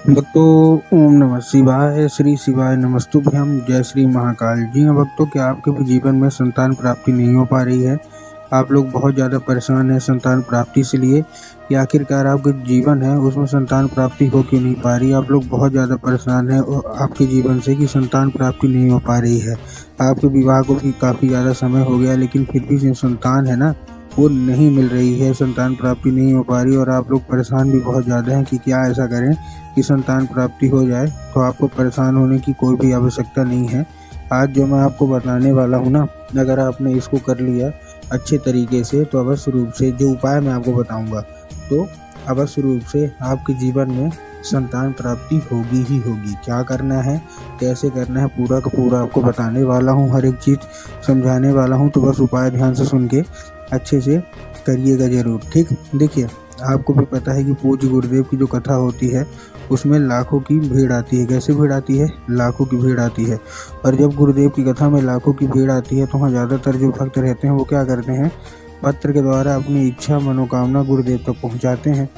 भक्तों, ओम नमः शिवाय, श्री शिवाय नमस्तुभ्यं, जय श्री महाकाल। जी हाँ भक्तों, क्या आपके भी जीवन में संतान प्राप्ति नहीं हो पा रही है? आप लोग बहुत ज़्यादा परेशान हैं संतान प्राप्ति से लिए कि आखिरकार आपका जीवन है उसमें संतान प्राप्ति हो क्यों नहीं पा रही? आप लोग बहुत ज़्यादा परेशान हैं आपके जीवन से कि संतान प्राप्ति नहीं हो पा रही है। आपके विवाह को भी काफ़ी ज़्यादा समय हो गया, लेकिन फिर भी जो संतान है ना, वो नहीं मिल रही है, संतान प्राप्ति नहीं हो पा रही और आप लोग परेशान भी बहुत ज़्यादा हैं कि क्या ऐसा करें कि संतान प्राप्ति हो जाए। तो आपको परेशान होने की कोई भी आवश्यकता नहीं है। आज जो मैं आपको बताने वाला हूँ ना, अगर आपने इसको कर लिया अच्छे तरीके से तो अवश्य रूप से जो उपाय मैं आपको बताऊँगा, तो अवश्य रूप से आपके जीवन में संतान प्राप्ति होगी ही होगी। क्या करना है, कैसे करना है, पूरा का पूरा आपको बताने वाला हूँ, हर एक चीज़ समझाने वाला हूँ। तो बस उपाय ध्यान से सुन के अच्छे से करिएगा ज़रूर, ठीक। देखिए, आपको भी पता है कि पूज्य गुरुदेव की जो कथा होती है उसमें लाखों की भीड़ आती है। कैसे भीड़ आती है? लाखों की भीड़ आती है। और जब गुरुदेव की कथा में लाखों की भीड़ आती है तो वहाँ ज़्यादातर जो भक्त रहते हैं वो क्या करते हैं, पत्र के द्वारा अपनी इच्छा मनोकामना गुरुदेव तक पहुँचाते हैं।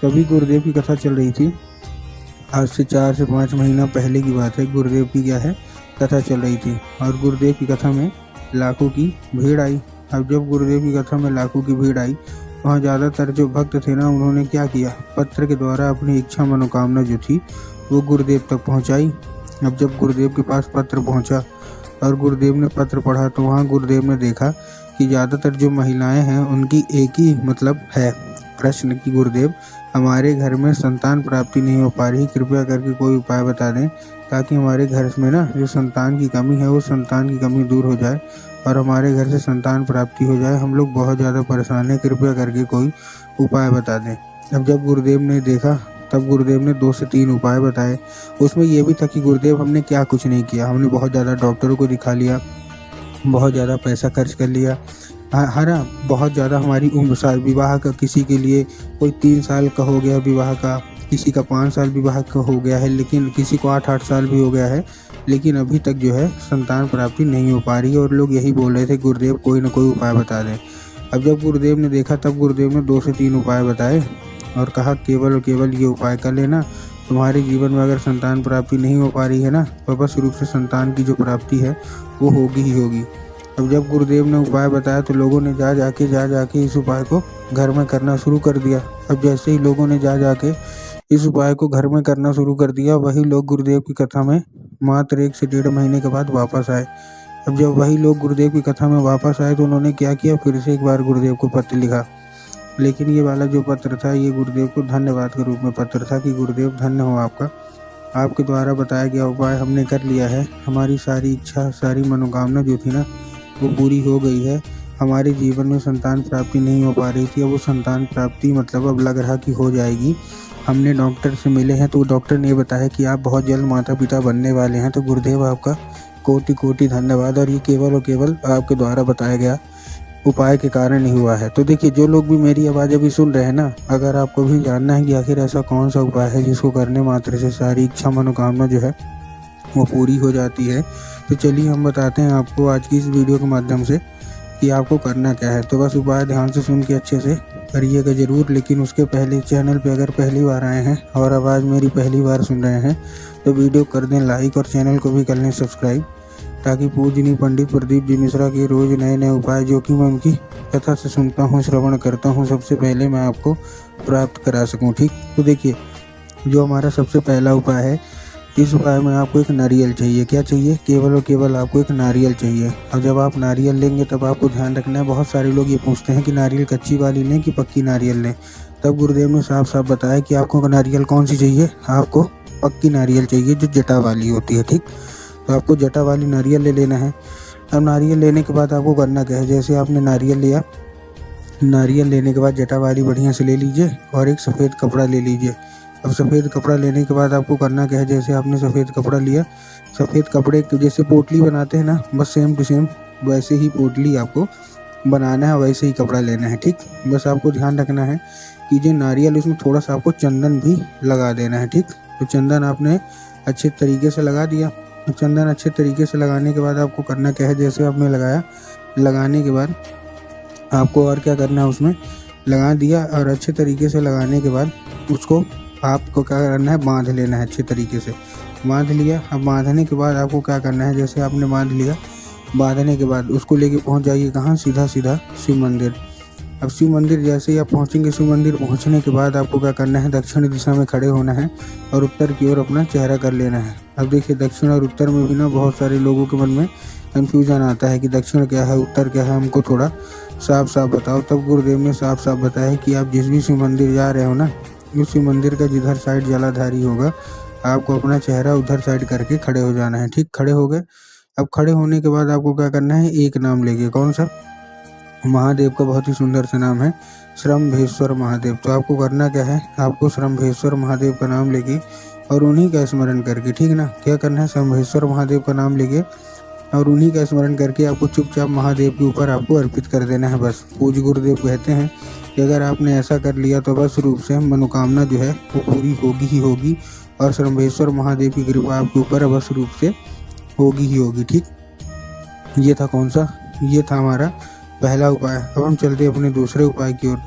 कभी गुरुदेव की कथा चल रही थी, आज से 4 से 5 महीना पहले की बात है। गुरुदेव की क्या है, कथा चल रही थी और गुरुदेव की कथा में लाखों की भीड़ आई। अब जब गुरुदेव की कथा में लाखों की भीड़ आई, वहाँ ज़्यादातर जो भक्त थे ना, उन्होंने क्या किया, पत्र के द्वारा अपनी इच्छा मनोकामना जो थी वो गुरुदेव तक पहुँचाई। अब जब गुरुदेव के पास पत्र पहुँचा और गुरुदेव ने पत्र पढ़ा तो वहाँ गुरुदेव ने देखा कि ज़्यादातर जो महिलाएं हैं उनकी एक ही मतलब है प्रश्न कि गुरुदेव, हमारे घर में संतान प्राप्ति नहीं हो पा रही, कृपया करके कोई उपाय बता दें ताकि हमारे घर में ना जो संतान की कमी है वो संतान की कमी दूर हो जाए और हमारे घर से संतान प्राप्ति हो जाए। हम लोग बहुत ज़्यादा परेशान हैं, कृपया करके कोई उपाय बता दें। अब जब गुरुदेव ने देखा तब गुरुदेव ने 2 से 3 उपाय बताए। उसमें ये भी था कि गुरुदेव, हमने क्या कुछ नहीं किया, हमने बहुत ज़्यादा डॉक्टरों को दिखा लिया, बहुत ज़्यादा पैसा खर्च कर लिया, है ना, बहुत ज़्यादा हमारी उम्र विवाह का, किसी के लिए कोई 3 साल का हो गया विवाह का, किसी का 5 साल विवाह का हो गया है, लेकिन किसी को 8-8 साल भी हो गया है, लेकिन अभी तक जो है संतान प्राप्ति नहीं हो पा रही है और लोग यही बोल रहे थे गुरुदेव कोई ना कोई उपाय बता दें। अब जब गुरुदेव ने देखा तब गुरुदेव ने 2 से 3 उपाय बताए और कहा केवल और केवल ये उपाय कर लेना, तुम्हारे जीवन में अगर संतान प्राप्ति नहीं हो पा रही है ना, तो बस रूप से संतान की जो प्राप्ति है वो होगी ही होगी। अब जब गुरुदेव ने उपाय बताया तो लोगों ने जा जाके इस उपाय को घर में करना शुरू कर दिया। अब जैसे ही लोगों ने जा जाके इस उपाय को घर में करना शुरू कर दिया, वही लोग गुरुदेव की कथा में मात्र 1 से 1.5 महीने के बाद वापस आए। अब जब वही लोग गुरुदेव की कथा में वापस आए तो उन्होंने क्या किया, फिर से एक बार गुरुदेव को पत्र लिखा। लेकिन ये वाला जो पत्र था ये गुरुदेव को धन्यवाद के रूप में पत्र था कि गुरुदेव धन्य हो आपका, आपके द्वारा बताया गया उपाय हमने कर लिया है, हमारी सारी इच्छा सारी मनोकामना जो थी ना वो पूरी हो गई है। हमारे जीवन में संतान प्राप्ति नहीं हो पा रही थी, अब वो संतान प्राप्ति मतलब अब लग रहा कि हो जाएगी। हमने डॉक्टर से मिले हैं तो डॉक्टर ने बताया कि आप बहुत जल्द माता पिता बनने वाले हैं। तो गुरुदेव आपका कोटि कोटि धन्यवाद, और ये केवल और केवल आपके द्वारा बताया गया उपाय के कारण ही हुआ है। तो देखिए, जो लोग भी मेरी आवाज़ अभी सुन रहे हैं ना, अगर आपको भी जानना है कि आखिर ऐसा कौन सा उपाय है जिसको करने मात्र से सारी इच्छा मनोकामना जो है वो पूरी हो जाती है, तो चलिए हम बताते हैं आपको आज की इस वीडियो के माध्यम से कि आपको करना क्या है। तो बस उपाय ध्यान से सुन के अच्छे से करिएगा ज़रूर। लेकिन उसके पहले चैनल पे अगर पहली बार आए हैं और आवाज़ मेरी पहली बार सुन रहे हैं तो वीडियो कर दें लाइक और चैनल को भी कर लें सब्सक्राइब, ताकि पूजनीय पंडित प्रदीप जी मिश्रा के रोज़ नए नए उपाय जो कि मैं उनकी कथा से सुनता हूँ, श्रवण करता हूँ, सबसे पहले मैं आपको प्राप्त करा सकूँ, ठीक। तो देखिए, जो हमारा सबसे पहला उपाय है, इस उपाय में आपको एक नारियल चाहिए। क्या चाहिए? केवल और केवल आपको एक नारियल चाहिए। और जब आप नारियल लेंगे तब आपको ध्यान रखना है, बहुत सारे लोग ये पूछते हैं कि नारियल कच्ची वाली लें कि पक्की नारियल लें। तब गुरुदेव ने साफ साफ बताया कि आपको नारियल कौन सी चाहिए, आपको पक्की नारियल चाहिए जो जटा वाली होती है, ठीक। तो आपको जटा वाली नारियल ले लेना है। अब नारियल लेने के बाद आपको करना क्या है, जैसे आपने नारियल लिया, नारियल लेने के बाद जटा वाली बढ़िया से ले लीजिए और एक सफ़ेद कपड़ा ले लीजिए। अब सफ़ेद कपड़ा लेने के बाद आपको करना क्या है, जैसे आपने सफ़ेद कपड़ा लिया, सफ़ेद कपड़े की जैसे पोटली बनाते हैं ना, बस सेम टू सेम वैसे ही पोटली आपको बनाना है, वैसे ही कपड़ा लेना है, ठीक। बस आपको ध्यान रखना है कि जो नारियल उसमें थोड़ा सा आपको चंदन भी लगा देना है, ठीक। तो चंदन आपने अच्छे तरीके से लगा दिया। चंदन अच्छे तरीके से लगाने के बाद आपको करना क्या है, जैसे आपने लगाया, लगाने के बाद आपको और क्या करना है, उसमें लगा दिया और अच्छे तरीके से लगाने के बाद उसको आपको क्या करना है, बांध लेना है अच्छे तरीके से। बांध लिया। अब बांधने के बाद आपको क्या करना है, जैसे आपने बांध लिया, बांधने के बाद उसको लेके पहुंच जाइए कहाँ, सीधा सीधा शिव मंदिर। अब शिव मंदिर जैसे ही आप पहुंचेंगे, शिव मंदिर पहुंचने के बाद आपको क्या करना है, दक्षिण दिशा में खड़े होना है और उत्तर की ओर अपना चेहरा कर लेना है। अब देखिए दक्षिण और उत्तर में भी ना बहुत सारे लोगों के मन में कन्फ्यूजन आता है कि दक्षिण क्या है, उत्तर क्या है, हमको थोड़ा साफ साफ बताओ। तब गुरुदेव ने साफ साफ बताया कि आप जिस भी शिव मंदिर जा रहे हो ना, उस शिव मंदिर का जिधर साइड जलाधारी होगा, आपको अपना चेहरा उधर साइड करके खड़े हो जाना है। ठीक, खड़े हो गए। अब खड़े होने के बाद आपको क्या करना है, एक नाम लेके, कौन सा, महादेव का बहुत ही सुंदर सा नाम है, श्रम्भेश्वर महादेव। तो आपको करना क्या है, आपको श्रम्भेश्वर महादेव का नाम लेके और उन्हीं का स्मरण करके, ठीक ना, क्या करना है, श्रम्भेश्वर महादेव का नाम लेके और उन्हीं का स्मरण करके आपको चुपचाप महादेव के ऊपर आपको अर्पित कर देना है बस। पूज्य गुरुदेव कहते हैं कि अगर आपने ऐसा कर लिया तो बस रूप से मनोकामना जो है वो पूरी होगी ही होगी और श्रम्भेश्वर महादेव की कृपा आपके ऊपर बस रूप से होगी ही होगी। ठीक, ये था कौन सा, ये था हमारा पहला उपाय। अब हम चलते हैं अपने दूसरे उपाय की ओर।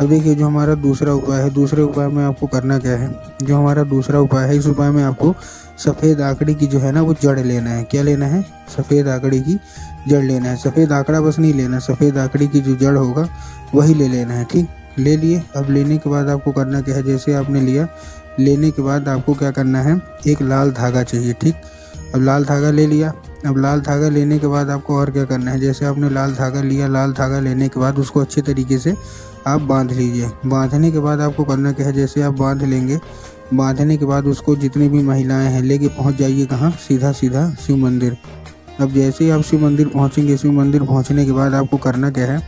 अब देखिए जो हमारा दूसरा उपाय है, दूसरे उपाय में आपको करना क्या है, जो हमारा दूसरा उपाय है, इस उपाय में आपको सफ़ेद आकड़ी की जो है ना वो जड़ लेना है। क्या लेना है, सफ़ेद आकड़ी की जड़ लेना है। सफ़ेद आकड़ा बस नहीं लेना, सफ़ेद आकड़ी की जो जड़ होगा वही ले लेना है। ठीक, ले लिए। अब लेने के बाद आपको करना क्या है, जैसे आपने लिया, लेने के बाद आपको क्या करना है, एक लाल धागा चाहिए। ठीक, अब लाल धागा ले लिया। अब लाल धागा लेने के बाद आपको और क्या करना है, जैसे आपने लाल धागा लिया, लाल धागा लेने के बाद उसको अच्छे तरीके से आप बांध लीजिए। बांधने के बाद आपको करना क्या है, जैसे आप बांध लेंगे, बांधने के बाद उसको जितनी भी महिलाएं हैं लेके पहुंच जाइए कहाँ, सीधा सीधा शिव मंदिर। अब जैसे ही आप शिव मंदिर पहुंचेंगे, शिव मंदिर पहुंचने के बाद आपको करना क्या है,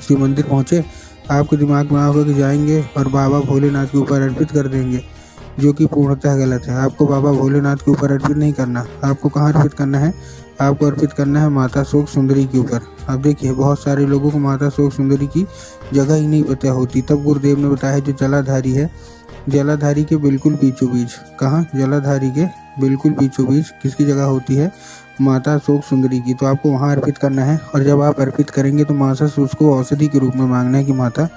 शिव मंदिर पहुंचे, आपके दिमाग में आगे कि जाएंगे और बाबा भोलेनाथ के ऊपर अर्पित कर देंगे, जो कि पूर्णतः गलत है। आपको बाबा भोलेनाथ के ऊपर अर्पित नहीं करना। आपको कहाँ अर्पित करना है, आपको अर्पित करना है माता शोक सुंदरी के ऊपर। अब देखिए बहुत सारे लोगों को माता शोक सुंदरी की जगह ही नहीं पता होती। तब गुरुदेव ने बताया जो जलाधारी है, जलाधारी के बिल्कुल बीचों बीच, कहाँ, जलाधारी के बिल्कुल बीचों बीच किसकी जगह होती है, माता शोक सुंदरी की। तो आपको वहाँ अर्पित करना है और जब आप अर्पित करेंगे तो माता से उसको औषधि के रूप में मांगना है कि माता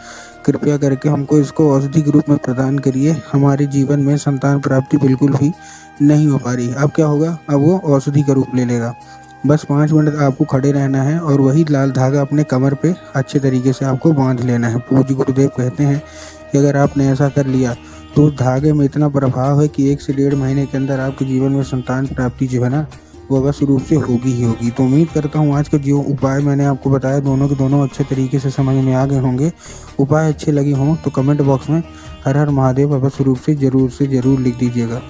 कृपया करके हमको इसको औषधि के रूप में प्रदान करिए, हमारे जीवन में संतान प्राप्ति बिल्कुल भी नहीं हो पा रही। अब क्या होगा, अब वो औषधि का रूप ले लेगा। बस 5 मिनट आपको खड़े रहना है और वही लाल धागा अपने कमर पे अच्छे तरीके से आपको बांध लेना है। पूज्य गुरुदेव कहते हैं कि अगर आपने ऐसा कर लिया तो उस धागे में इतना प्रभाव है कि 1 से 1.5 महीने के अंदर आपके जीवन में संतान प्राप्ति जो है ना वो बस रूप से होगी ही होगी। तो उम्मीद करता हूँ आज का जो उपाय मैंने आपको बताया दोनों के दोनों अच्छे तरीके से समझ में आ गए होंगे। उपाय अच्छे लगे हों तो कमेंट बॉक्स में हर हर महादेव अवश्य रूप से ज़रूर लिख दीजिएगा।